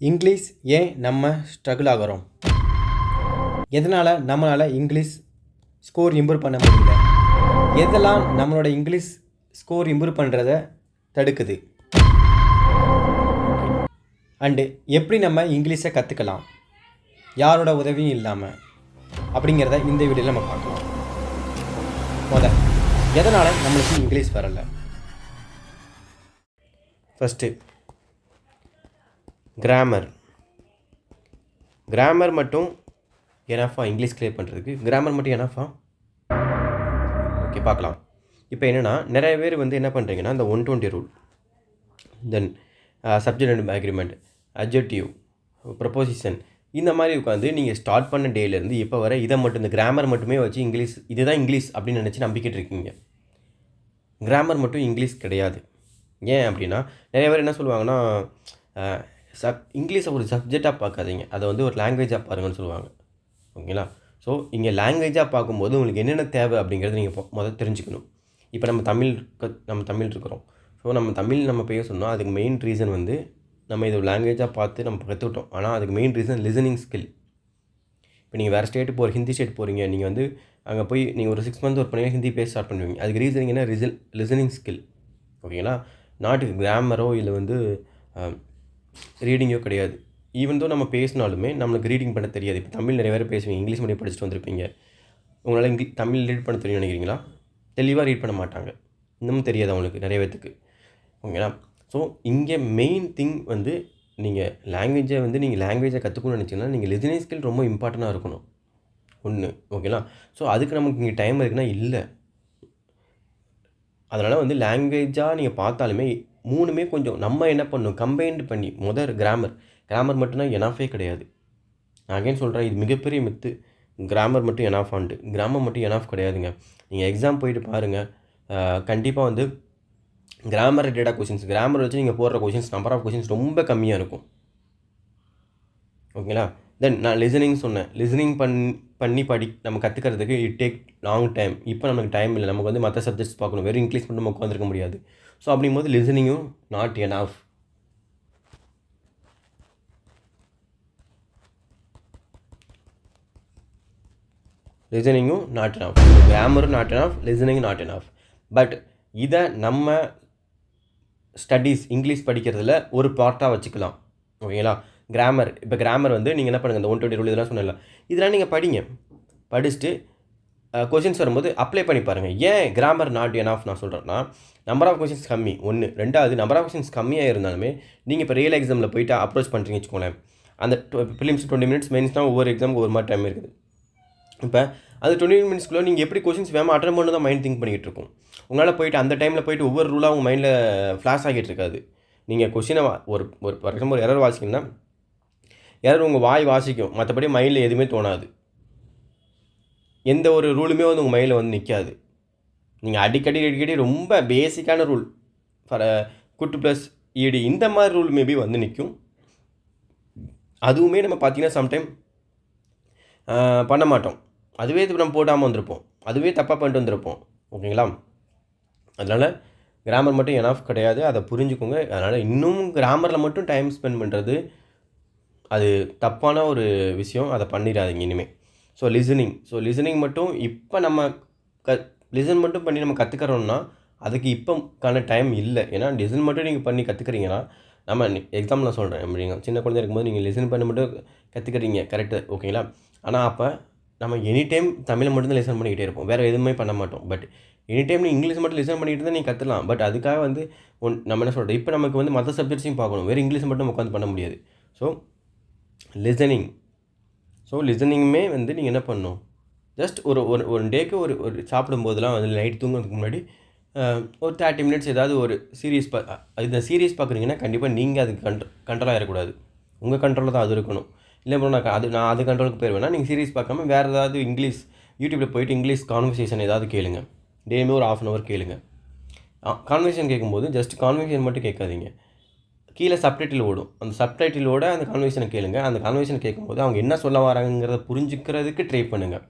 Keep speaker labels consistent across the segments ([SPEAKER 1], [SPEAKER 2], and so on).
[SPEAKER 1] English ஏன் நம்ம struggle ஆகிறோம்? எதனால் நம்மளால் இங்கிலீஷ் ஸ்கோர் இம்ப்ரூவ் பண்ண முடியல? எதெல்லாம் நம்மளோட இங்கிலீஷ் ஸ்கோர் இம்ப்ரூவ் பண்ணுறத தடுக்குது? அண்டு எப்படி நம்ம இங்கிலீஷை கற்றுக்கலாம் யாரோட உதவியும் இல்லாமல் அப்படிங்கிறத இந்த வீடியோவில் நம்ம பார்க்கலாம். எதனால் நம்மளுக்கு இங்கிலீஷ் வரலை? ஃபஸ்ட்டு கிராமர் மட்டும் எனஃபா இங்கிலீஷ் கிளியர் பண்ணுறதுக்கு? கிராமர் மட்டும் எனஃபா? ஓகே, பார்க்கலாம். இப்போ என்னென்னா, நிறைய பேர் வந்து என்ன பண்ணுறீங்கன்னா, இந்த 120 rule, then subject and agreement, adjective, proposition, இந்த மாதிரி உட்காந்து நீங்கள் ஸ்டார்ட் பண்ண டேலேருந்து இப்போ வர இதை மட்டும், இந்த கிராமர் மட்டுமே வச்சு இங்கிலீஷ் இதுதான் இங்கிலீஷ் அப்படின்னு நினச்சி நம்பிக்கிட்டு இருக்கீங்க. கிராமர் மட்டும் இங்கிலீஷ் கிடையாது. ஏன் அப்படின்னா, நிறைய பேர் என்ன சொல்லுவாங்கன்னா, இங்கிலீஷை ஒரு சப்ஜெக்டாக பார்க்காதீங்க, அதை வந்து ஒரு லாங்குவேஜாக பாருங்கன்னு சொல்லுவாங்க. ஓகேங்களா? ஸோ இங்கே லாங்குவேஜாக பார்க்கும்போது உங்களுக்கு என்னென்ன தேவை அப்படிங்கிறத நீங்கள் முதல் தெரிஞ்சுக்கணும். இப்போ நம்ம தமிழ் இருக்கிறோம். ஸோ நம்ம தமிழ் பேசணும்னா அதுக்கு மெயின் ரீசன் வந்து நம்ம இது லாங்குவேஜாக பார்த்து நம்ம கற்றுக்கிட்டோம். ஆனால் அதுக்கு மெயின் ரீசன் லிசனிங் ஸ்கில். இப்போ நீங்கள் வேறு ஸ்டேட்டு ஹிந்தி ஸ்டேட் போகிறீங்க, நீங்கள் வந்து அங்கே போய் நீங்கள் ஒரு 6 மந்த் ஒர்க் பண்ணி ஹிந்தி பேச ஸ்டார்ட் பண்ணுவீங்க. அதுக்கு ரீசனிங் என்ன? Listening skill. ஓகேங்களா? நாட்டுக்கு கிராமரோ இல்லை வந்து ரீடிங்கோ கிடையாது. ஈவன் தோ நம்ம பேசினாலுமே நம்மளுக்கு ரீடிங் பண்ண தெரியாது. இப்போ தமிழ் நிறைய பேர் பேசுவீங்க, இங்கிலீஷ் மீடியம் படிச்சுட்டு வந்திருப்பீங்க. உங்களால் தமிழ் ரீட் பண்ண தெரியும் நினைக்கிறீங்களா? தெளிவாக ரீட் பண்ண மாட்டாங்க. இன்னமும் தெரியாது அவங்களுக்கு நிறைய பேத்துக்கு. ஓகேங்களா? ஸோ இங்கே மெயின் திங் வந்து நீங்கள் லாங்குவேஜை கற்றுக்கணும்னு நினச்சிங்கன்னா நீங்கள் லிசனிங் ஸ்கில் ரொம்ப இம்பார்ட்டண்ட்டாக இருக்கணும் ஒன்று. ஓகேங்களா? ஸோ அதுக்கு நமக்கு இங்கே டைம் இருக்குன்னா இல்லை. அதனால் வந்து லாங்குவேஜாக நீங்கள் பார்த்தாலுமே மூணுமே கொஞ்சம் நம்ம என்ன பண்ணணும், கம்பைன்டு பண்ணி கிராமர் மட்டும்தான் எனாஃபே கிடையாது. நான் அகைன் சொல்கிறேன், இது மிகப்பெரிய மித்து. கிராமர் மட்டும் எனாஃபான்ட்டு. கிராமர் மட்டும் எனாஃப் கிடையாதுங்க. நீங்கள் எக்ஸாம் போயிட்டு பாருங்கள், கண்டிப்பாக வந்து கிராமர் ரிலேட்டடாக கிராமர் வச்சு நீங்கள் போடுற நம்பர் ஆஃப் கொஷின்ஸ் ரொம்ப கம்மியாக இருக்கும். ஓகேங்களா? தென் நான் லிசனிங் சொன்னேன். லிசனிங் பண்ணி நம்ம கற்றுக்கிறதுக்கு இட் டேக் லாங் டைம். இப்போ நமக்கு டைம் இல்லை, நமக்கு வந்து மற்ற சப்ஜெக்ட்ஸ் பார்க்கணும், வெறும் இங்கிலீஷ் மட்டும் நம்ம உட்காந்துருக்க முடியாது. ஸோ அப்படிங்கும்போது லிசனிங்கும் நாட் எனஃப். கிராமரும் நாட் எனஃப், லிசனிங்கும் நாட் எனஃப். பட் இதை நம்ம ஸ்டடீஸ் இங்கிலீஷ் படிக்கிறதுல ஒரு பார்ட்டாக வச்சுக்கலாம். ஓகேங்களா? கிராமர் வந்து நீங்கள் என்ன பண்ணுங்கள், இந்த 120 ரூல் இதெல்லாம் சொன்னல, இதெல்லாம் நீங்கள் படிச்சுட்டு கொஷின்ஸ் வரும்போது அப்ளை பண்ணி பாருங்கள். ஏன் கிராமர் நாட் எனஃப் நான் சொல்கிறேன்னா, நம்பர் ஆஃப் கொஷின்ஸ் கம்மி ஒன்று. ரெண்டாவது, நம்பர் ஆஃப் கொஷின்ஸ் கம்மியாக இருந்தாலுமே நீங்கள் இப்போ ரியல் எக்ஸாமில் போய்ட்டு அப்ரோச் பண்ணுறீங்கன்னு வச்சுக்கோங்களேன். அந்த ப்ரிலிம்ஸ் 20 மினிட்ஸ், மெயின்ஸ்னால் ஒவ்வொரு எக்ஸாமுக்கு ஒரு மாதிரி டைம் இருக்குது. இப்போ அது 20 மினிட்ஸ்க்குள்ளே நீங்கள் எப்படி கொஷின்ஸ் வேணும் அட்டன் பண்ணி தான் மைண்ட் திங்க் பண்ணிகிட்டு இருக்கும். உங்களால் போய்ட்டு அந்த டைமில் போய்ட்டு ஒவ்வொரு ரூலாக உங்கள் மைண்டில் ஃப்ளாஷ் ஆகிட்டு இருக்காது. நீங்கள் கொஷினை ஒரு ஃபார் எக்ஸாம்பிள் ஒரு எரர் வாசிக்கணும்னா எரர் உங்கள் வாய் வாசிக்கும், மற்றபடி மைண்டில் எதுவுமே தோணாது. எந்த ஒரு ரூலுமே வந்து உங்கள் மைண்டில் வந்து நிற்காது. நீங்கள் அடிக்கடி ரொம்ப பேசிக்கான rule for good plus ED இந்த மாதிரி ரூல் மேபி வந்து நிற்கும். அதுவுமே நம்ம பார்த்திங்கன்னா சம்டைம் பண்ண மாட்டோம். அதுவே இது நம்ம போடாமல் வந்திருப்போம், அதுவே தப்பாக பண்ணிட்டு வந்திருப்போம். ஓகேங்களா? அதனால் கிராமர் மட்டும் எனஃப் கிடையாது, அதை புரிஞ்சுக்கோங்க. அதனால் இன்னும் கிராமரில் மட்டும் டைம் ஸ்பெண்ட் பண்ணுறது அது தப்பான ஒரு விஷயம். அதை பண்ணிடாதீங்க இனிமேல். ஸோ லிசனிங் மட்டும் இப்போ நம்ம லிசன் மட்டும் பண்ணி நம்ம கற்றுக்கிறோம்னா அதுக்கு இப்போக்கான டைம் இல்லை. ஏன்னா லிசன் மட்டும் நீங்கள் பண்ணி கற்றுக்கிறீங்கன்னா, நம்ம எக்ஸாம்பிள் நான் சொல்கிறேன், நீங்கள் சின்ன குழந்தை இருக்கும்போது நீங்கள் லிசன் பண்ணி மட்டும் கற்றுக்கிறீங்க, கரெக்டு. ஓகேங்களா? ஆனால் அப்போ நம்ம எனி டைம் தமிழை மட்டும்தான் லிசன் பண்ணிக்கிட்டே இருப்போம், வேறு எதுவுமே பண்ண மாட்டோம். பட் எனி டைம் நீங்கள் இங்கிலீஷ் மட்டும் லிசன் பண்ணிக்கிட்டு தான் நீங்கள் கற்றுலாம். பட் அதுக்காக வந்து நம்ம என்ன சொல்கிறோம், இப்போ நமக்கு வந்து மற்ற சப்ஜெக்ட்ஸையும் பார்க்கணும், வேறு இங்கிலீஷ் மட்டும் உட்காந்து பண்ண முடியாது. ஸோ லிசனிங்குமே வந்து நீங்கள் என்ன பண்ணணும், ஜஸ்ட் ஒரு டேக்கு ஒரு சாப்பிடும்போதெல்லாம் வந்து நைட் தூங்குறதுக்கு முன்னாடி ஒரு 30 மினிட்ஸ் ஏதாவது ஒரு சீரீஸ் இந்த சீரீஸ் பார்க்குறீங்கன்னா கண்டிப்பாக நீங்கள் அதுக்கு கண்ட்ரோல் ஆகிடக்கூடாது. உங்கள் கண்ட்ரோலில் தான் அது இருக்கணும். இல்லை ப்ரோ நான் அது கண்ட்ரோலுக்கு போயிடுவேன்னா நீங்கள் சீரீஸ் பார்க்காம வேறு ஏதாவது இங்கிலீஷ் யூடியூப்பில் போய்ட்டு இங்கிலீஷ் கான்வர்சேஷன் ஏதாவது கேளுங்க. டெய்லியுமே ஒரு 1/2 hour கேளுங்க. கான்வர்சேஷன் கேட்கும்போது ஜஸ்ட் கான்வர்சேஷன் மட்டும் கேட்காதீங்க, கீழே சப்டைட்டில் ஓடும், அந்த சப்டைட்டிலோட அந்த கான்வர்சேஷனை கேளுங்க. அந்த கான்வர்சேஷனை கேட்கும்போது அவங்க என்ன சொல்ல வராங்கிறத புரிஞ்சுக்கிறதுக்கு ட்ரை பண்ணுங்கள்.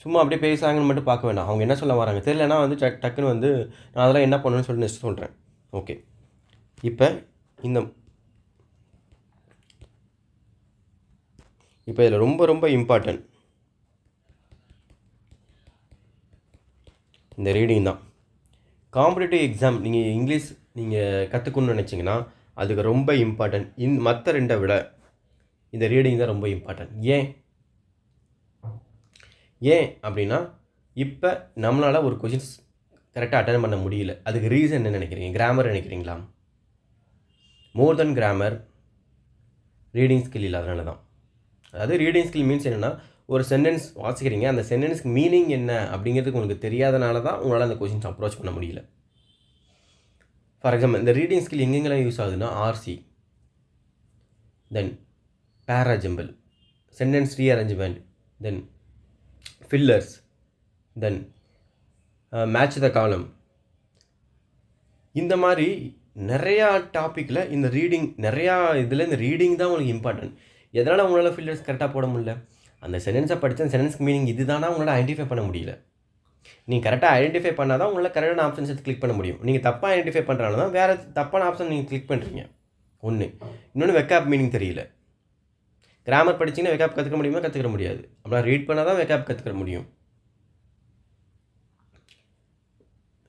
[SPEAKER 1] சும்மா அப்படியே பேசுகிறாங்கன்னு மட்டும் பார்க்க வேண்டாம், அவங்க என்ன சொல்ல வராங்க தெரியலனா வந்து டக்குன்னு வந்து நான் அதெல்லாம் என்ன பண்ணணும்னு சொல்லி நெக்ஸ்ட் சொல்கிறேன். ஓகே, இப்போ இந்த இப்போ இதில் ரொம்ப ரொம்ப இம்பார்ட்டன்ட் இந்த ரீடிங் தான். காம்படிட்டிவ் எக்ஸாம் நீங்கள் இங்கிலீஷ் நீங்கள் கற்றுக்கணும்னு நினச்சிங்கன்னா அதுக்கு ரொம்ப இம்பார்ட்டன்ட். மற்ற 2 விட இந்த ரீடிங் தான் ரொம்ப இம்பார்ட்டன்ட். ஏன் அப்படின்னா இப்போ நம்மளால் ஒரு கொஷின்ஸ் கரெக்டாக அட்டன் பண்ண முடியல. அதுக்கு ரீசன் என்ன நினைக்கிறீங்க? கிராமர் நினைக்கிறீங்களா? மோர் தென் கிராமர் ரீடிங் ஸ்கில் இல்லாதனால தான். அதாவது ரீடிங் ஸ்கில் மீன்ஸ் என்னென்னா, ஒரு சென்டென்ஸ் வாசிக்கிறீங்க, அந்த சென்டென்ஸ்க்கு மீனிங் என்ன அப்படிங்கிறதுக்கு உங்களுக்கு தெரியாதனால தான் உங்களால் அந்த கொஷின்ஸ் அப்ரோச் பண்ண முடியல. ஃபார் எக்ஸாம்பிள் இந்த ரீடிங் ஸ்கில் எங்கெங்கெல்லாம் யூஸ் ஆகுதுன்னா RC, then parajumble, sentence rearrangement, then fillers, then match the column. இந்த மாதிரி நிறையா டாப்பிக்கில் இந்த ரீடிங் நிறையா இதில் இந்த ரீடிங் தான் உங்களுக்கு இம்பார்ட்டன்ட். எதனால் உங்களால் ஃபில்லர்ஸ் கரெக்டாக போட முடியல? அந்த சென்டென்ஸை படித்த அந்த சென்டென்ஸ்க்கு மீனிங் இதுதானா உங்களால் ஐடென்டிஃபை பண்ண முடியல. நீங்கள் கரெக்டாக ஐடென்டிஃபை பண்ணால் தான் உங்களால் கரெக்டான ஆப்ஷன்ஸ் எடுத்து கிளிக் பண்ண முடியும். நீங்கள் தப்பாக ஐடென்டிஃபை பண்ணுறனால தான் வேறு தப்பான ஆப்ஷன் நீங்கள் கிளிக் பண்ணுறீங்க. ஒன்று. இன்னொன்று வெக்காப் மீனிங் தெரியல. கிராமர் படிச்சிங்கன்னா வெக்காப் கற்றுக்க முடியுமா? கற்றுக்க முடியாது. அப்படின்னா ரீட் பண்ணால் தான் வெக்காப் கற்றுக்க முடியும்.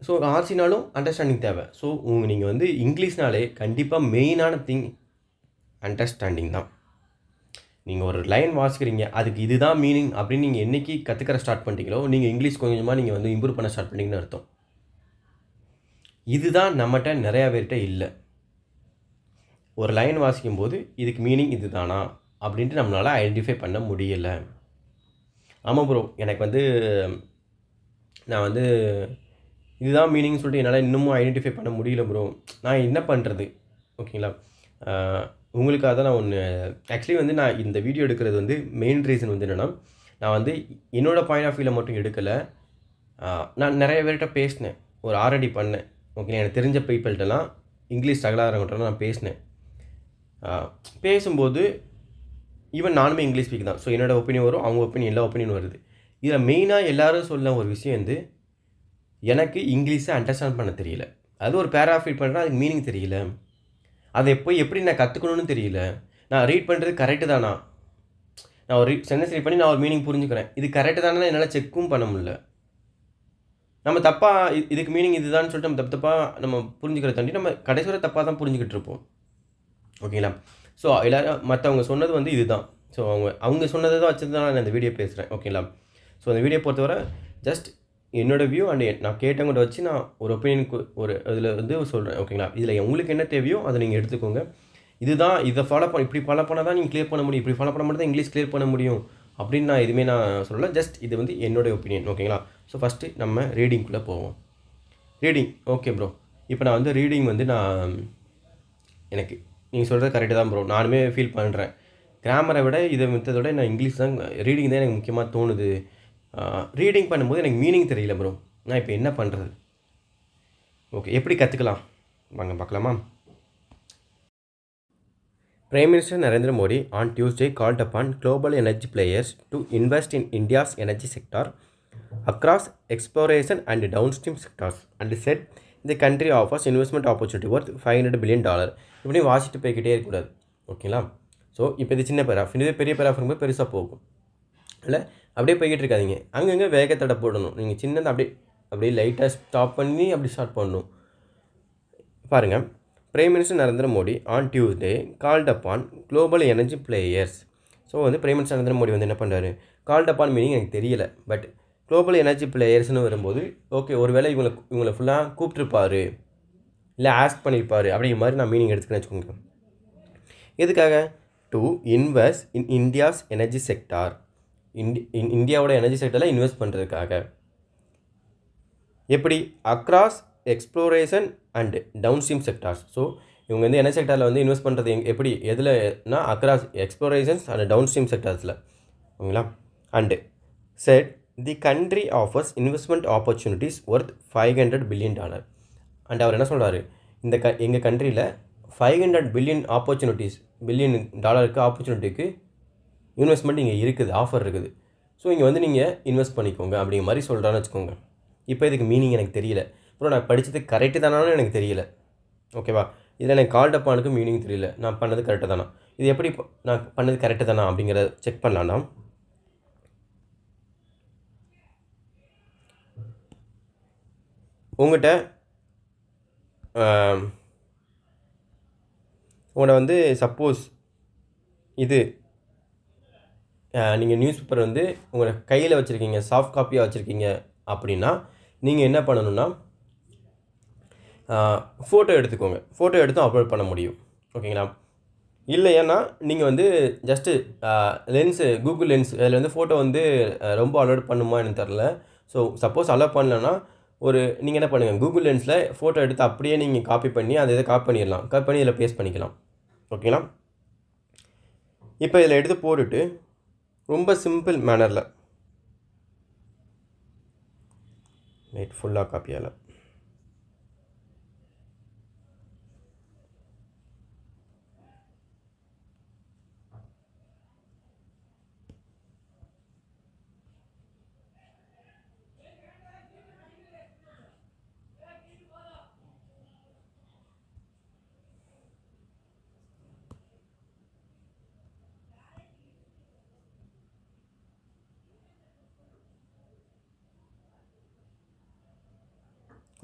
[SPEAKER 1] ஸோ ஆர்சினாலும் அண்டர்ஸ்டாண்டிங் தேவை. ஸோ நீங்கள் வந்து இங்கிலீஷ்னாலே கண்டிப்பாக மெயினான திங் அண்டர்ஸ்டாண்டிங் தான். நீங்கள் ஒரு லைன் வாசிக்கிறீங்க, அதுக்கு இதுதான் மீனிங் அப்படின்னு நீங்கள் என்றைக்கு கற்றுக்கிற ஸ்டார்ட் பண்ணிட்டீங்களோ நீங்கள் இங்கிலீஷ் கொஞ்சமாக நீங்கள் வந்து இம்ப்ரூவ் பண்ண ஸ்டார்ட் பண்ணிங்கன்னு அர்த்தம். இதுதான் நம்மகிட்ட நிறையா பேர்கிட்ட இல்லை. ஒரு லைன் வாசிக்கும் போது இதுக்கு மீனிங் இது தானா அப்படின்ட்டு நம்மளால் ஐடென்டிஃபை பண்ண முடியலை. ஆமாம் ப்ரோ, எனக்கு வந்து நான் வந்து இதுதான் மீனிங் சொல்லிட்டு என்னால் இன்னமும் ஐடென்டிஃபை பண்ண முடியல ப்ரோ, நான் என்ன பண்ணுறது? ஓகேங்களா, உங்களுக்காக தான் நான் ஒன்று ஆக்சுவலி வந்து நான் இந்த வீடியோ எடுக்கிறது வந்து மெயின் ரீசன் வந்து என்னென்னா, நான் வந்து என்னோடய பாயிண்ட் ஆஃப் வியூவில் மட்டும் எடுக்கலை. நான் நிறைய பேர்கிட்ட பேசினேன், ஒரு ஆர்ஐடி பண்ணேன். ஓகே, எனக்கு தெரிஞ்ச பீப்பிள்கிட்டலாம் இங்கிலீஷ் ஸ்ட்ரகிளாகிறவங்கள்ட்ட நான் பேசினேன். பேசும்போது ஈவன் நானுமே இங்கிலீஷ் ஸ்பீக் தான். ஸோ என்னோடய ஒப்பீனியன் வரும், அவங்க ஒப்பீனியன், எல்லா ஒப்பீனியன் வருது. இதில் மெயினாக எல்லோரும் சொல்ல ஒரு விஷயம் வந்து எனக்கு இங்கிலீஷை அண்டர்ஸ்டாண்ட் பண்ண தெரியல. அது ஒரு பேராகிராஃப் ரீட் பண்ணுறேன், அதுக்கு மீனிங் தெரியல. அதை எப்படி நான் கற்றுக்கணும்னு தெரியல. நான் ரீட் பண்ணுறது கரெக்டு தானா? நான் ஒரு சென்டென்ஸ் ரீட் பண்ணி நான் ஒரு மீனிங் புரிஞ்சுக்கிறேன், இது கரெக்டு தானே என்னால் செக்கும் பண்ண முடியல. நம்ம தப்பாக இதுக்கு மீனிங் இதுதான் சொல்லிட்டு நம்ம தப்பாக நம்ம புரிஞ்சுக்கிறத தாண்டி நம்ம கடைசி வரை தப்பாக தான் புரிஞ்சுக்கிட்டு இருப்போம். ஓகேங்களா, ஸோ எல்லோரும் மற்றவங்க சொன்னது வந்து இதுதான். ஸோ அவங்க சொன்னதை தான் வச்சு தான் நான் இந்த வீடியோ பேசுகிறேன். ஓகேங்களா, ஸோ அந்த வீடியோ பொறுத்தவரை ஜஸ்ட் என்னோடய வியூ அண்ட் நான் கேட்டவங்கள்ட்ட வச்சு நான் ஒரு ஒப்பீனியனுக்கு ஒரு இதில் வந்து சொல்கிறேன். ஓகேங்களா, இதில் உங்களுக்கு என்ன தேவையோ அதை நீங்கள் எடுத்துக்கோங்க. இதுதான், இதை ஃபாலோ பண்ண, இப்படி ஃபாலோ பண்ணால் தான் நீங்கள் கிளியர் பண்ண முடியும், இப்படி ஃபாலோ பண்ண மட்டும் தான் இங்கிலீஷ் கிளியர் பண்ண முடியும் அப்படின்னு நான் எதுவுமே நான் சொல்லலை. ஜஸ்ட் இது வந்து என்னோடய ஒப்பீனியன். ஓகேங்களா, ஸோ ஃபஸ்ட்டு நம்ம ரீடிங்குள்ளே போவோம். ரீடிங் ஓகே ப்ரோ, இப்போ நான் வந்து ரீடிங் வந்து நான் எனக்கு நீங்கள் சொல்கிறது கரெக்டு தான் ப்ரோ, நானுமே ஃபீல் பண்ணுறேன். கிராமரை விட இதை மித்ததோட நான் இங்கிலீஷ் தான், ரீடிங் தான் எனக்கு முக்கியமாக தோணுது. ரீடிங் பண்ணும்போது எனக்கு மீனிங் தெரியல ப்ரோ, நான் இப்போ என்ன பண்ணுறது? ஓகே, எப்படி கற்றுக்கலாம் வாங்க பார்க்கலாமா? Prime Minister Narendra Modi on Tuesday called upon global energy players to invest in India's energy sector across exploration and downstream sectors and said the country offers investment opportunity worth $500 billion. இப்படி வாசிட்டு போய்கிட்டே இருக்கக்கூடாது. ஓகேங்களா, so இப்போ இது சின்ன pair of, இது பெரிய pair of இருக்கும்போது பெருசாக போகும் இல்லை, அப்படியே போய்கிட்டு இருக்காதிங்க. அங்கங்கே வேகத்தடை போடணும். நீங்கள் சின்னதாக அப்படியே லைட்டாக ஸ்டாப் பண்ணி அப்படி ஸ்டார்ட் பண்ணணும். பாருங்கள், prime minister Narendra Modi on Tuesday called upon global energy players. So வந்து பிரைம் மினிஸ்டர் நரேந்திர மோடி வந்து என்ன பண்ணுறாரு? கால்ட் அப்பான் மீனிங் எனக்கு தெரியல, பட் குளோபல் எனர்ஜி பிளேயர்ஸ்னு வரும்போது ஓகே, ஒருவேளை இவங்களை ஃபுல்லாக கூப்பிட்ருப்பார், இல்லை ஆஸ்க் பண்ணியிருப்பார் அப்படிங்கிற மாதிரி நான் மீனிங் எடுத்துக்கன்னு வச்சுக்கோங்க. எதுக்காக? To invest in India's energy sector, இந்தியாவோட எனர்ஜி செக்டரில் இன்வெஸ்ட் பண்ணுறதுக்காக. எப்படி? Across exploration and downstream sectors. So இவங்க வந்து எனர்ஜி செக்டாரில் வந்து இன்வெஸ்ட் பண்ணுறது எப்படி எதுலனா அக்ராஸ் எக்ஸ்ப்ளோரேஷன்ஸ் அண்ட் டவுன்ஸ்ட்ரீம் செக்டார்ஸில். ஓகேங்களா, and said the country offers investment opportunities worth $500 billion. And அவர் என்ன சொல்கிறாரு? எங்கள் கண்ட்ரியில் $500 billion பில்லியன் டாலருக்கு ஆப்பர்ச்சுனிட்டிக்கு இன்வெஸ்ட்மெண்ட் இங்கே இருக்குது, ஆஃபர் இருக்குது. ஸோ இங்கே வந்து நீங்கள் இன்வெஸ்ட் பண்ணிக்கோங்க அப்படிங்கிற மாதிரி சொல்கிறான்னு வச்சுக்கோங்க. இப்போ இதுக்கு மீனிங் எனக்கு தெரியல ப்ரோ, நான் படித்தது கரெக்டு தானாலும் எனக்கு தெரியல. ஓகேவா, இதில் எனக்கு கால்ட் அப்பானுக்கு மீனிங் தெரியல, நான் பண்ணது கரெக்டு தானா, இது எப்படி நான் பண்ணது கரெக்டு தானா அப்படிங்கிறத செக் பண்ணலான்னா, உங்கள்கிட்ட உங்களோட வந்து சப்போஸ் இது நீங்கள் நியூஸ் பேப்பர் வந்து உங்களோட கையில் வச்சுருக்கீங்க, சாஃப்ட் காப்பியாக வச்சுருக்கீங்க அப்படின்னா நீங்கள் என்ன பண்ணணுன்னா ஃபோட்டோ எடுத்துக்கோங்க. ஃபோட்டோ எடுத்து அப்லோட் பண்ண முடியும். ஓகேங்களா? இல்லைன்னா நீங்கள் வந்து ஜஸ்ட்டு லென்ஸு கூகுள் லென்ஸ் அதில் வந்து ஃபோட்டோ வந்து ரொம்ப அலோட் பண்ணுமா எனக்கு தெரில. ஸோ சப்போஸ் அலோவ் பண்ணலன்னா நீங்கள் என்ன பண்ணுங்கள், கூகுள் லென்ஸில் ஃபோட்டோ எடுத்து அப்படியே நீங்கள் காப்பி பண்ணி அதை இதை காப்பி பண்ணிடலாம். காப்பி பண்ணி இதில் பேஸ்ட் பண்ணிக்கலாம். ஓகேங்களா? இப்போ இதில் எடுத்து போட்டுட்டு ரொம்ப சிம்பிள் மேனரில் நைட் ஃபுல்லாக காப்பியால்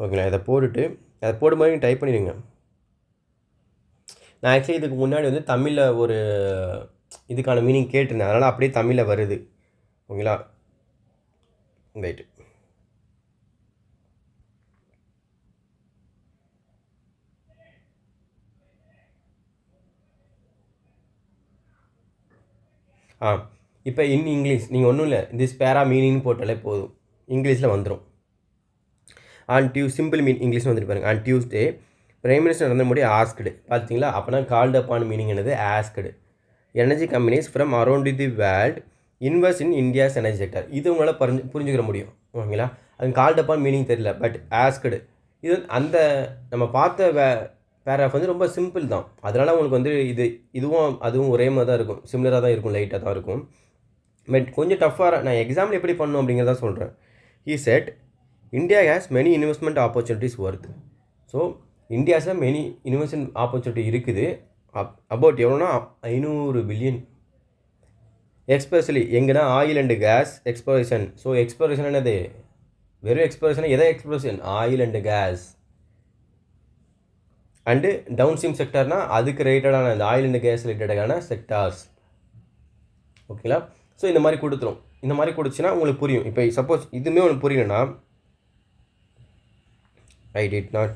[SPEAKER 1] ஓகேங்களா? இதை போட்டுட்டு அதை போடும்போது நீங்கள் டைப் பண்ணிடுங்க. நான் ஆக்சுவலி இதுக்கு முன்னாடி வந்து தமிழில் ஒரு இதுக்கான மீனிங் கேட்டிருந்தேன், அதனால் அப்படியே தமிழில் வருது. ஓகேங்களா? ரைட்டு. இப்போ இங்கிலீஷ் நீங்கள் ஒன்றும் இல்லை, திஸ் பேரா மீனிங்னு போட்டாலே போதும், இங்கிலீஷில் வந்துடும். சிம்பிள் இங்கிலீஷ் வந்துட்டு பாருங்கள். On Tuesday prime minister Narendra Modi asked, பார்த்தீங்களா? அப்போனா கால்ட் அப்பான் மீனிங் என்னது? Asked. Energy companies from around the world invest in India's energy sector. இது உங்களால் புரிஞ்சுக்கிற முடியும். ஓகேங்களா? அது கால்ட் அப்பான் மீனிங் தெரியல, பட் ஆஸ்க்டு இது அந்த நம்ம பார்த்த பேராஃப் வந்து ரொம்ப சிம்பிள் தான். அதனால் உங்களுக்கு வந்து இதுவும் அதுவும் ஒரே மாதிரி தான் இருக்கும், சிமிலராக தான் இருக்கும், லைட்டாக தான் இருக்கும். பட் கொஞ்சம் டஃப்பாக நான் எக்ஸாம்பிள் எப்படி பண்ணணும் அப்படிங்கிறத சொல்கிறேன். He said India has many investment opportunities worth. So இந்தியாஸில் மெனி இன்வெஸ்ட்மெண்ட் ஆப்பர்ச்சுனிட்டி இருக்குது. அபவுட் எவ்வளோனா 500 பில்லியன். எக்ஸ்பெஷலி எங்கன்னா oil and gas exploration. So exploration என்னது? வெறும் எக்ஸ்ப்ளோரேஷன் எதை exploration? Oil and gas. And downstream செக்டார்னால் அதுக்கு ரிலேட்டடான அந்த ஆயில் அண்டு கேஸ் ரிலேட்டடான செக்டார்ஸ். ஓகேங்களா? ஸோ இந்த மாதிரி கொடுத்துரும். இந்த மாதிரி கொடுத்துச்சுன்னா உங்களுக்கு புரியும். இப்போ சப்போஸ் இதுவுமே உங்களுக்கு புரியணும்னா I did not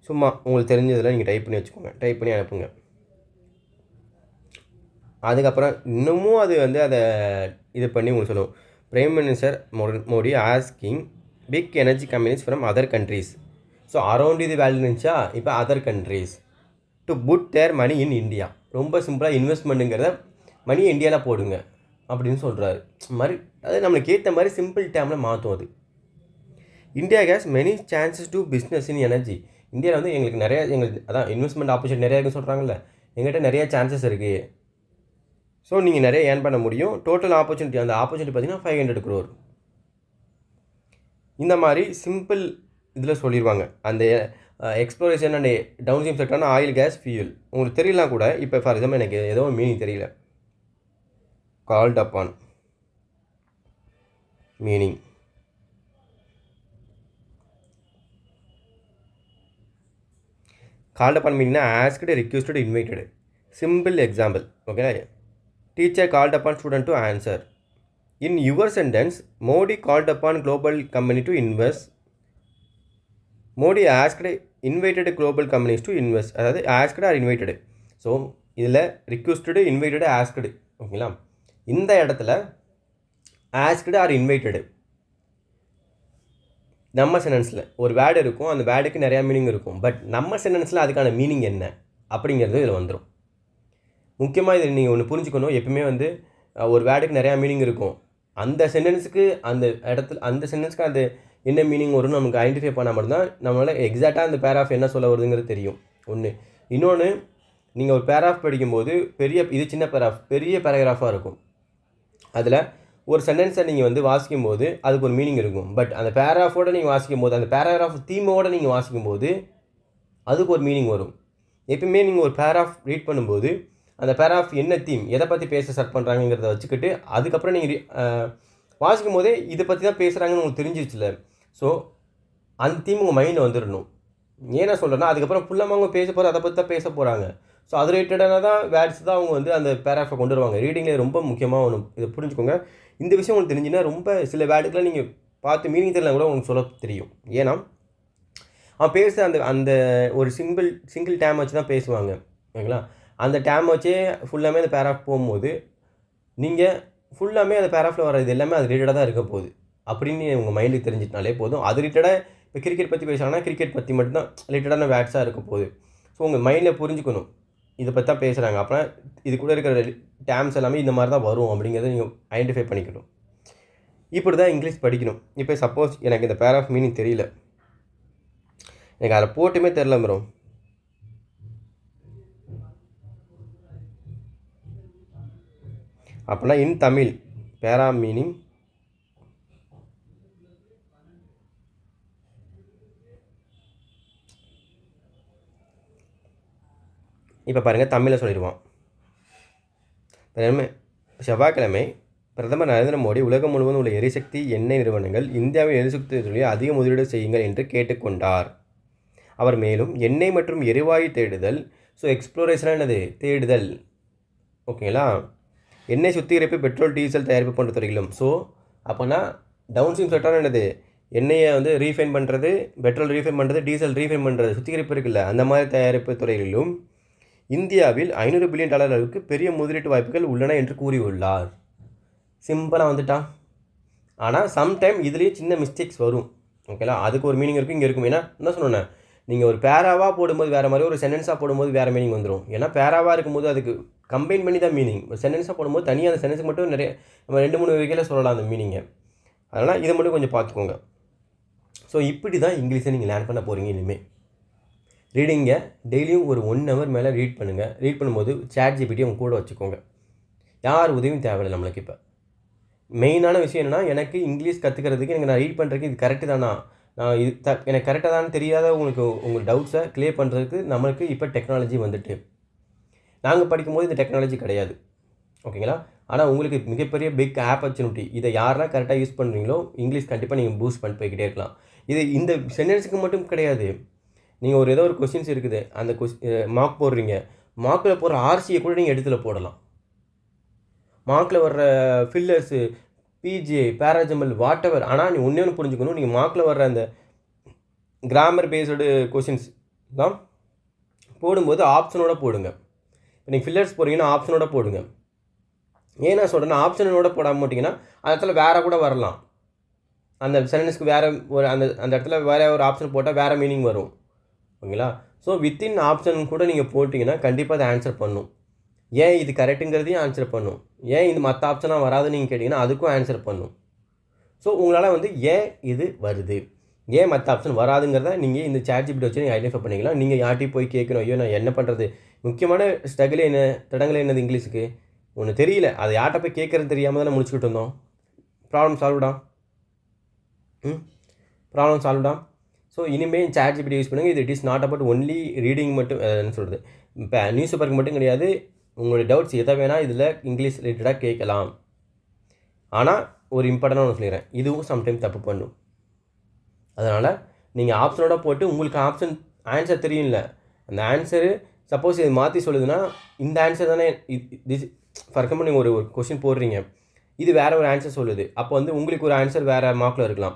[SPEAKER 1] சும்மா உங்களுக்கு தெரிஞ்சதில் நீங்கள் டைப் பண்ணி வச்சுக்கோங்க, டைப் பண்ணி அனுப்புங்க. அதுக்கப்புறம் இன்னமும் அது வந்து அதை இது பண்ணி உங்களுக்கு சொல்லுவோம். Prime minister Modi asking big energy companies from other countries. So around இது வேல்யூ இருந்துச்சா, இப்போ other countries to put their money in India. ரொம்ப சிம்பிளாக இன்வெஸ்ட்மெண்ட்டுங்கிறத மணி இந்தியாவில் போடுங்க அப்படின்னு சொல்கிறாரு. மாதிரி அது நம்மளுக்கு ஏற்ற மாதிரி சிம்பிள் டேமில் மாற்றும். அது India has many chances to business in energy. இந்தியாவில் வந்து எங்களுக்கு அதான் இன்வெஸ்ட்மெண்ட் ஆப்பர்ச்சுனிட்டி நிறையா இருக்குன்னு சொல்கிறாங்கல்ல, எங்கள்கிட்ட நிறைய சான்சஸ் இருக்குது. ஸோ நீங்கள் நிறைய ஏர்ன் பண்ண முடியும். டோட்டல் ஆப்பர்ச்சுனிட்டி அந்த ஆப்பர்ச்சுனிட்டி பார்த்தீங்கன்னா 500 crore. இந்த மாதிரி சிம்பிள் இதில் சொல்லிடுவாங்க. அந்த எக்ஸ்ப்ளோரேஷன் அண்ட் டவுன் ஸ்ட்ரீம் செக்டர்னா ஆயில் கேஸ் ஃபியூல் உங்களுக்கு தெரியலாம் கூட. இப்போ ஃபார் எக்ஸாம்பிள் எனக்கு ஏதோ மீனிங் தெரியல, called upon meaning called upon மீனிங்னா asked, requested, invited. Simple example. Okay, teacher called upon student to answer. In your sentence Modi called upon global company to invest. Modi asked invited global companies to invest. அதாவது asked or invited. So இதில் requested, இன்வைட்டடு, asked. ஓகேங்களா? இந்த இடத்துல asked or இன்வைட்டடு நம்ம சென்டென்ஸில் ஒரு word இருக்கும், அந்த வேர்டுக்கு நிறையா மீனிங் இருக்கும். பட் நம்ம சென்டென்ஸில் அதுக்கான மீனிங் என்ன அப்படிங்கிறது இதில் வந்துடும். முக்கியமாக இதில் நீங்கள் ஒன்று புரிஞ்சுக்கணும். எப்பவுமே வந்து ஒரு வேர்டுக்கு நிறையா மீனிங் இருக்கும். அந்த சென்டென்ஸுக்கு அந்த இடத்துல அந்த சென்டென்ஸுக்கு அது என்ன மீனிங் வரும்னு நமக்கு ஐடென்டிஃபை பண்ணால் மட்டும்தான் நம்மளால் எக்ஸாக்டாக அந்த பேராஃப் என்ன சொல்ல வருதுங்கிறது தெரியும். ஒன்று. இன்னொன்று, நீங்கள் ஒரு பேராகிராஃப் படிக்கும்போது இது சின்ன பெரிய பேராகிராஃபாக இருக்கும். அதில் ஒரு சென்டென்ஸை நீங்கள் வந்து வாசிக்கும்போது அதுக்கு ஒரு மீனிங் இருக்கும். பட் அந்த பேராகிராஃபோடு நீங்கள் வாசிக்கும்போது, அந்த பேராகிராஃப் தீமோடு நீங்கள் வாசிக்கும்போது அதுக்கு ஒரு மீனிங் வரும். எப்பயுமே நீங்கள் ஒரு பேராகிராஃப் ரீட் பண்ணும்போது அந்த பேராகிராஃப் என்ன தீம், எதை பற்றி பேச ஸ்டார்ட் பண்ணுறாங்கிறத வச்சுக்கிட்டு அதுக்கப்புறம் நீங்கள் வாசிக்கும் போதே இதை பற்றி தான் பேசுகிறாங்கன்னு உங்களுக்கு தெரிஞ்சிச்சுல. ஸோ அந்த தீம் உங்கள் மைண்டில் வந்துடணும். ஏன்னா சொல்கிறேன்னா அதுக்கப்புறம் ஃபுல்லாக அவங்க பேச போகிற அதை பற்றி தான் பேச போகிறாங்க. ஸோ அது ரிலேட்டடான தான் வேர்ட்ஸ் தான் அவங்க வந்து அந்த பேராகிராஃபை கொண்டு வருவாங்க. ரீடிங்கில் ரொம்ப முக்கியமாக ஒன்று இதை புரிஞ்சுக்கோங்க. இந்த விஷயம் உங்களுக்கு தெரிஞ்சுன்னா ரொம்ப சில வேர்டுக்கெலாம் நீங்கள் பார்த்து மீனிங் தெரியல கூட உங்களுக்கு சொல்ல தெரியும். ஏன்னா அவன் பேச அந்த அந்த ஒரு சிங்கிள் டேம் வச்சு தான் பேசுவாங்க. ஓகேங்களா? அந்த டேம் வச்சே ஃபுல்லாமே அந்த பேராகிராஃப் போகும்போது நீங்கள் ஃபுல்லாமே அந்த பேராகிராஃபில் வர இது எல்லாமே அது ரிலேட்டடாக தான் இருக்க போகுது அப்படின்னு உங்கள் மைண்டுக்கு தெரிஞ்சிட்டனாலே போதும். அது ரிலேட்டடாக இப்போ கிரிக்கெட் பற்றி பேசுகிறாங்கன்னா கிரிக்கெட் பற்றி மட்டும்தான் ரிலேட்டடான வேர்ட்ஸாக இருக்க போகுது. ஸோ உங்கள் மைண்டில் புரிஞ்சுக்கணும் இதை பற்றி தான் பேசுகிறாங்க. அப்புறம் இது கூட இருக்கிற டேம்ஸ் எல்லாமே இந்த மாதிரி தான் வரும் அப்படிங்கிறத நீங்கள் ஐடென்டிஃபை பண்ணிக்கணும். இப்படி தான் இங்கிலீஷ் படிக்கணும். இப்போ சப்போஸ் எனக்கு இந்த பேராகிராஃப் மீனிங் தெரியல, எனக்கு அதில் போட்டுமே தெரில ப்ரோ, அப்படின்னா இன் தமிழ் பேரா மீனிங் இப்போ பாருங்கள் தமிழில் சொல்லிடுவான். செவ்வாய்க்கிழமை பிரதமர் நரேந்திர மோடி உலகம் முழுவதும் உள்ள எரிசக்தி எண்ணெய் நிறுவனங்கள் இந்தியாவில் எரிசக்தி துறையில் அதிக முதலீடு செய்யுங்கள் என்று கேட்டுக்கொண்டார். அவர் மேலும் எண்ணெய் மற்றும் எரிவாயு தேடுதல், ஸோ எக்ஸ்ப்ளோரேஷனாக என்னது தேடுதல், ஓகேங்களா, எண்ணெய் சுத்திகரிப்பு, பெட்ரோல் டீசல் தயாரிப்பு போன்ற துறைகளும். ஸோ அப்போனா டவுன்ஸ்ட்ரீம் செக்டார் என்னது, எண்ணெயை வந்து ரீஃபைன் பண்ணுறது, பெட்ரோல் ரீஃபைன் பண்ணுறது, டீசல் ரீஃபைன் பண்ணுறது, சுத்திகரிப்பு இருக்குல்ல அந்த மாதிரி தயாரிப்பு துறைகளிலும் இந்தியாவில் $500 பில்லியன் அளவுக்கு பெரிய முதலீட்டு வாய்ப்புகள் உள்ளன என்று கூறியுள்ளார். சிம்பிளாக வந்துட்டான். ஆனால் சம்டைம் இதுலேயும் சின்ன மிஸ்டேக்ஸ் வரும். ஓகேங்களா? அதுக்கு ஒரு மீனிங் இருக்கும், இங்கே இருக்கும். ஏன்னா என்ன சொன்னேன், நீங்கள் ஒரு பேராவாக போடும்போது வேறு மாதிரி, ஒரு சென்டென்ஸாக போடும்போது வேறு மீனிங் வந்துடும். ஏன்னா பேராவாக இருக்கும்போது அதுக்கு கம்பைன் பண்ணி தான் மீனிங். ஒரு சென்டென்ஸாக போடும்போது தனியாக அந்த சென்டென்ஸுக்கு மட்டும் நிறைய நம்ம 2-3 வகையில் சொல்லலாம் அந்த மீனிங்கை. அதனால் இதை மட்டும் கொஞ்சம் பார்த்துக்கோங்க. ஸோ இப்படி தான் இங்கிலீஷை நீங்கள் லேர்ன் பண்ண போகிறீங்க. இனிமேல் ரீடிங்கை டெய்லியும் ஒரு 1 hour மேலே ரீட் பண்ணுங்கள். ரீட் பண்ணும்போது ChatGPT உங்க கூட வச்சுக்கோங்க. யார் உதவியும் தேவையில்லை நம்மளுக்கு. இப்போ மெயினான விஷயம் என்னென்னா, எனக்கு இங்கிலீஷ் கற்றுக்கிறதுக்கு எனக்கு நான் ரீட் பண்ணுறதுக்கு இது கரெக்டு தானா, நான் இது எனக்கு கரெக்டாக தான் தெரியாத உங்கள் டவுட்ஸை கிளியர் பண்ணுறதுக்கு நம்மளுக்கு இப்போ டெக்னாலஜி வந்துட்டு. நாங்கள் படிக்கும்போது இந்த டெக்னாலஜி கிடையாது. ஓகேங்களா? ஆனால் உங்களுக்கு மிகப்பெரிய பிக் ஆப்பர்ச்சுனிட்டி. இதை யாரெல்லாம் கரெக்டாக யூஸ் பண்ணுறீங்களோ இங்கிலீஷ் கண்டிப்பாக நீங்கள் பூஸ்ட் பண்ணிட்டு போய்கிட்டே இருக்கலாம். இது இந்த சென்டென்ஸுக்கு மட்டும் கிடையாது. நீங்கள் ஏதோ ஒரு கொஸ்டின்ஸ் இருக்குது, அந்த மார்க் போடுறீங்க, மார்க்கில் போடுற ஆர்சியை கூட நீங்கள் எடுத்துல போடலாம். மார்க்கில் வர்ற ஃபில்லர்ஸு, பிஜே, பேராஜமல், வாட் எவர். ஆனால் நீ ஒன்றே ஒன்று புரிஞ்சுக்கணும், நீங்கள் மார்க்கில் வர்ற அந்த கிராமர் பேஸ்டு கொஷின்ஸ் தான் போடும்போது ஆப்ஷனோட போடுங்க. இப்போ நீங்கள் ஃபில்லர்ஸ் போடுறீங்கன்னா ஆப்ஷனோட போடுங்க. ஏன் நான் சொல்கிறேன்னா, ஆப்ஷனோட போடாமல் போட்டிங்கன்னா அந்த இடத்துல வேறு கூட வரலாம். அந்த சென்டென்ஸ்க்கு வேறு ஒரு அந்த இடத்துல வேறு ஒரு ஆப்ஷன் போட்டால் வேறு மீனிங் வரும். ஓகேங்களா? ஸோ வித்தின் ஆப்ஷன் கூட நீங்கள் போட்டிங்கன்னா கண்டிப்பாக அதை ஆன்சர் பண்ணும். ஏன் இது கரெக்டுங்கிறதையும் ஆன்சர் பண்ணும். ஏன் இது மற்ற ஆப்ஷனாக வராதுன்னு நீங்கள் கேட்டிங்கன்னா அதுக்கும் ஆன்சர் பண்ணும். ஸோ உங்களால் வந்து ஏன் இது வருது, ஏன் மற்ற ஆப்ஷன் வராதுங்கிறத நீங்கள் இந்த ChatGPT வச்சு நீங்கள் ஐடென்டிஃபை பண்ணிக்கலாம். நீங்கள் யார்ட்டையும் போய் கேட்கணும், ஐயோ நான் என்ன பண்ணுறது, முக்கியமான ஸ்ட்ரகிள் என்ன, தடங்கள் என்னது இங்கிலீஷுக்கு ஒன்று தெரியல, அதை யார்கிட்ட போய் கேட்குறது தெரியாமல் தானே முடிச்சுக்கிட்டு இருந்தோம். ப்ராப்ளம் சால்வ்டா. ப்ராப்ளம் சால்வ்டா. ஸோ இனிமேல் ChatGPT யூஸ் பண்ணுங்கள். இது it is not about only reading மட்டும், என்ன சொல்கிறது, இப்போ நியூஸ் பேப்பருக்கு மட்டும் கிடையாது. உங்களுடைய டவுட்ஸ் எதை வேணால் இதில் இங்கிலீஷ் ரிலேட்டடாக கேட்கலாம். ஆனால் ஒரு இம்பார்ட்டண்டாக ஒன்று சொல்லிடுறேன், இதுவும் சம்டைம் தப்பு பண்ணும். அதனால் நீங்கள் ஆப்ஷனோட போட்டு உங்களுக்கு ஆன்சர் தெரியும்ல, அந்த ஆன்சரு சப்போஸ் இது மாற்றி சொல்லுதுன்னா இந்த ஆன்சர் தானே திஸ். ஃபார் எக்ஸாம்பிள் நீங்கள் ஒரு கொஷின் போடுறீங்க, இது வேறு ஒரு ஆன்சர் சொல்லுது, அப்போ வந்து உங்களுக்கு ஒரு ஆன்சர் வேறு மார்க்கில் இருக்கலாம்.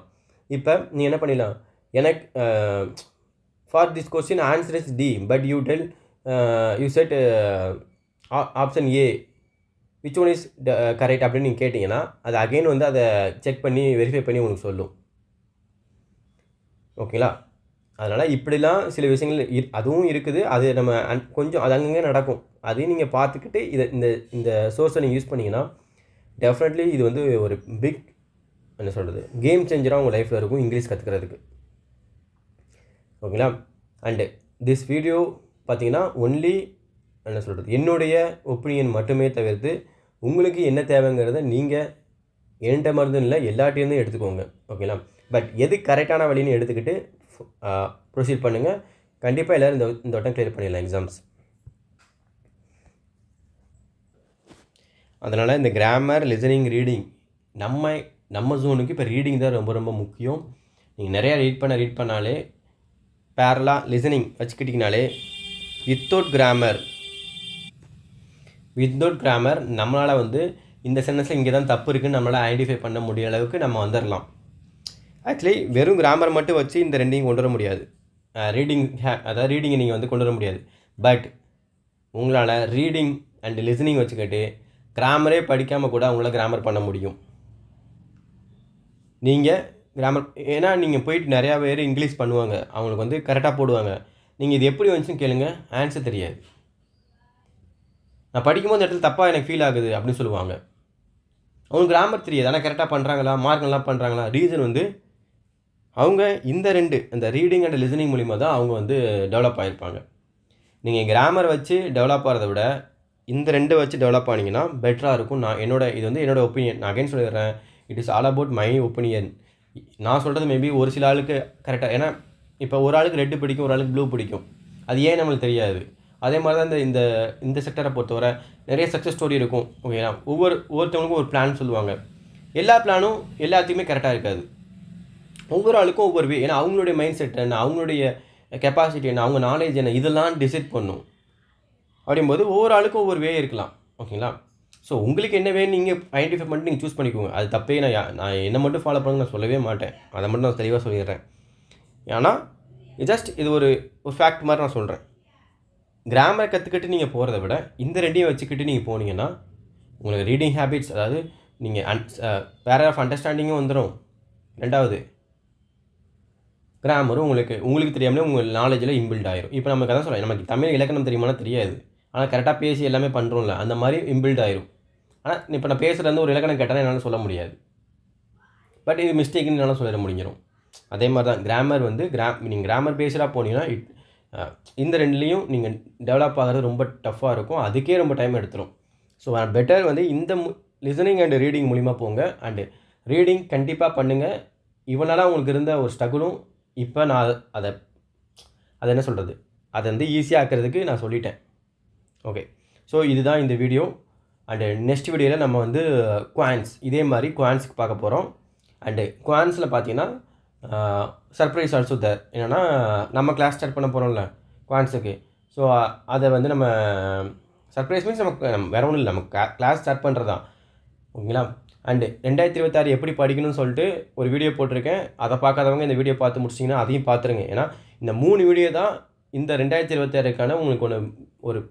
[SPEAKER 1] இப்போ நீங்கள் என்ன பண்ணிடலாம், எனக்கு for this question answer is D, but you tell you set option A, which one is correct அப்படின்னு நீங்கள் கேட்டிங்கன்னா அது அகெயின் வந்து அதை செக் பண்ணி வெரிஃபை பண்ணி உங்களுக்கு சொல்லும். ஓகேங்களா? அதனால் இப்படிலாம் சில விஷயங்கள் அதுவும் இருக்குது. அது நம்ம கொஞ்சம் அது அங்கங்கே நடக்கும். அதையும் நீங்கள் பார்த்துக்கிட்டு இந்த சோர்ஸை நீங்கள் யூஸ் பண்ணிங்கன்னா டெஃபினெட்லி இது வந்து ஒரு பிக், என்ன சொல்கிறது, கேம் சேஞ்சராக உங்கள் லைஃப்பில் இருக்கும் இங்கிலீஷ் கற்றுக்கிறதுக்கு. ஓகேங்களா? அண்டு திஸ் வீடியோ பார்த்தீங்கன்னா ஒன்லி என்ன சொல்கிறது, என்னுடைய ஒப்பீனியன் மட்டுமே தவிர்த்து உங்களுக்கு என்ன தேவைங்கிறத நீங்கள் என்கிட்ட மருந்து இல்லை எல்லாட்டையும் எடுத்துக்கோங்க. ஓகேங்களா? பட் எது கரெக்டான வழின்னு எடுத்துக்கிட்டு ப்ரொசீட் பண்ணுங்கள். கண்டிப்பாக எல்லோரும் இந்த வட்டம் கிளியர் பண்ணிடலாம் எக்ஸாம்ஸ். அதனால் இந்த கிராமர், லிசனிங், ரீடிங் நம்ம ஜோனுக்கு இப்போ ரீடிங் தான் ரொம்ப ரொம்ப முக்கியம். நீங்கள் நிறையா ரீட் பண்ணாலே பேரலாக லிசனிங் வச்சுக்கிட்டிங்கனாலே வித்தவுட் கிராமர் நம்மளால் வந்து இந்த சென்டென்ஸில் இங்கே தான் தப்பு இருக்குதுன்னு நம்மளால் ஐடென்டிஃபை பண்ண முடிய அளவுக்கு நம்ம வந்துடலாம். ஆக்சுவலி வெறும் கிராமர் மட்டும் வச்சு இந்த ரெண்டையும் கொண்டு வர முடியாது. அதாவது ரீடிங்கை நீங்கள் வந்து கொண்டு வர முடியாது. பட் உங்களால் ரீடிங் அண்ட் லிசனிங் வச்சுக்கிட்டு கிராமரே படிக்காமல் கூட அவங்களால கிராமர் பண்ண முடியும். நீங்கள் கிராமர் ஏன்னா நீங்கள் போயிட்டு நிறையா பேர் இங்கிலீஷ் பண்ணுவாங்க, அவங்களுக்கு வந்து கரெக்டாக போடுவாங்க. நீங்கள் இது எப்படி வந்துச்சுன்னு கேளுங்க, ஆன்சர் தெரியாது. நான் படிக்கும்போது இடத்துல தப்பாக எனக்கு ஃபீல் ஆகுது அப்படின்னு சொல்லுவாங்க. அவங்களுக்கு கிராமர் தெரியாது, ஆனால் கரெக்டாக பண்ணுறாங்களா, மார்க் நல்லா பண்ணுறாங்களா? ரீசன் வந்து அவங்க இந்த ரீடிங் அண்ட் லிசனிங் மூலிமா தான் அவங்க வந்து டெவலப் ஆகிருப்பாங்க. நீங்கள் கிராமர் வச்சு டெவலப் ஆகிறத விட இந்த ரெண்டு வச்சு டெவலப் ஆனீங்கன்னா பெட்டராக இருக்கும். இது வந்து என்னோடய ஒப்பீனியன். நான் அகைன் சொல்லிடுறேன், it is all about my opinion. நான் சொல்கிறது மேபி ஒரு சில ஆளுக்கு கரெக்டாக, ஏன்னா இப்போ ஒரு ஆளுக்கு ரெட்டு பிடிக்கும், ஒரு ஆளுக்கு ப்ளூ பிடிக்கும். அது ஏன் நம்மளுக்கு தெரியாது. அதே மாதிரி தான் இந்த செக்டரை பொறுத்தவரை நிறைய சக்ஸஸ் ஸ்டோரி இருக்கும். ஓகேங்களா? ஒவ்வொருத்தவங்களுக்கும் ஒரு பிளான் சொல்லுவாங்க. எல்லா பிளானும் எல்லாத்தையுமே கரெக்டாக இருக்காது. ஒவ்வொரு ஆளுக்கும் ஒவ்வொரு வே, ஏன்னா அவங்களுடைய மைண்ட் செட் என்ன, அவங்களுடைய கெப்பாசிட்டி என்ன, அவங்க நாலேஜ் என்ன, இதெல்லாம் டிசைட் பண்ணும். அப்படிங்கும்போது ஒவ்வொரு ஆளுக்கும் ஒவ்வொரு வே இருக்கலாம். ஓகேங்களா? ஸோ உங்களுக்கு என்ன வேணும் நீங்கள் ஐடென்டிஃபை பண்ணிட்டு நீங்கள் சூஸ் பண்ணிக்கோங்க. அது தப்பே. நான் என்னை மட்டும் ஃபாலோ பண்ணுங்க நான் சொல்லவே மாட்டேன். அதை மட்டும் நான் தெளிவாக சொல்லிடுறேன். ஏன்னா இது ஒரு ஃபேக்ட் மாதிரி நான் சொல்கிறேன். கிராமர் கற்றுக்கிட்டு நீங்கள் போகிறத விட இந்த ரெண்டையும் வச்சுக்கிட்டு நீங்கள் போனீங்கன்னா உங்களுக்கு ரீடிங் ஹேபிட்ஸ், அதாவது நீங்கள் பேராகிராஃப் அண்டர்ஸ்டாண்டிங்கும் வந்துடும். ரெண்டாவது கிராமரும் உங்களுக்கு தெரியாமலே உங்கள் நாலேஜில் இன்பில்ட் ஆயிரும். இப்போ நமக்கு அதான் சொல்கிறேன், நமக்கு தமிழ் இலக்கணம் தெரியுமானா தெரியாது, ஆனால் கரெக்டாக பேசி எல்லாமே பண்ணுறோம்ல, அந்த மாதிரி இன்பில்ட் ஆயிரும். ஆனால் இப்போ நான் பேசுகிறது வந்து ஒரு இலக்கணம் கேட்டால் என்னால் சொல்ல முடியாது. பட் இது மிஸ்டேக்குன்னு என்னால் சொல்லிட முடிஞ்சிடும். அதே மாதிரி தான் கிராமர் வந்து நீங்கள் கிராமர் பேசுகிறாக போனீங்கன்னா இந்த ரெண்டுலேயும் நீங்கள் டெவலப் ஆகிறது ரொம்ப டஃப்பாக இருக்கும். அதுக்கே ரொம்ப டைம் எடுத்துரும். ஸோ பெட்டர் வந்து இந்த லிசனிங் அண்ட் ரீடிங் மூலிமா போங்க. அண்டு ரீடிங் கண்டிப்பாக பண்ணுங்கள். இவனால உங்களுக்கு இருந்த ஒரு ஸ்ட்ரகுளும் இப்போ நான் அதை என்ன சொல்கிறது, அதை வந்து ஈஸியாக ஆக்கிறதுக்கு நான் சொல்லிட்டேன். ஓகே, ஸோ இதுதான் இந்த வீடியோ. அண்டு நெக்ஸ்ட் வீடியோவில் நம்ம வந்து குவான்ஸ், இதே மாதிரி குவான்ஸுக்கு பார்க்க போகிறோம். அண்டு குவான்ஸில் பார்த்தீங்கன்னா சர்ப்ரைஸ் ஆல்சோ தர். என்னென்னா நம்ம கிளாஸ் ஸ்டார்ட் பண்ண போகிறோம்ல குவான்ஸுக்கு. ஸோ அதை வந்து நம்ம சர்ப்ரைஸ் மீன்ஸ் நம்ம வேறு ஒன்றும் இல்லை, நம்ம கிளாஸ் ஸ்டார்ட் பண்ணுறது தான். ஓகேங்களா? அண்டு 2026 எப்படி படிக்கணும்னு சொல்லிட்டு ஒரு வீடியோ போட்டிருக்கேன். அதை பார்க்காதவங்க இந்த வீடியோ பார்த்து முடிச்சிங்கன்னா அதையும் பார்த்துருங்க. ஏன்னா இந்த 3 வீடியோ தான் இந்த 2026க்கான உங்களுக்கு ஒரு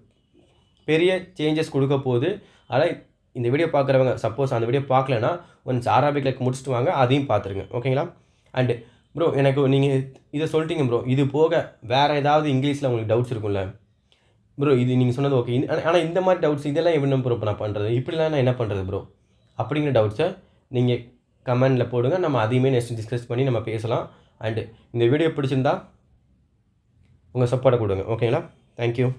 [SPEAKER 1] பெரிய சேஞ்சஸ் கொடுக்க போகுது. அதனால் இந்த வீடியோ பார்க்குறவங்க சப்போஸ் அந்த வீடியோ பார்க்கலன்னா ஒன்ஸ் ஆர்ஆர்பி கிளர்க் முடிச்சுட்டு வாங்க, அதையும் பார்த்துருங்க. ஓகேங்களா? அண்டு ப்ரோ, எனக்கு நீங்கள் இதை சொல்லிட்டீங்க ப்ரோ, இது போக வேறு ஏதாவது இங்கிலீஷில் உங்களுக்கு டவுட்ஸ் இருக்கும்ல ப்ரோ, இது நீங்கள் சொன்னது ஓகே, ஆனால் இந்த மாதிரி டவுட்ஸ் இதெல்லாம் என்ன ப்ரோ இப்போ நான் பண்ணுறது, இப்படிலாம் நான் என்ன பண்ணுறது ப்ரோ அப்படிங்கிற டவுட்ஸை நீங்கள் கமெண்டில் போடுங்க. நம்ம அதையுமே நெக்ஸ்ட் டிஸ்கஸ் பண்ணி நம்ம பேசலாம். அண்டு இந்த வீடியோ பிடிச்சிருந்தா உங்கள் சப்போர்ட்டை கொடுங்க. ஓகேங்களா? தேங்க்யூ.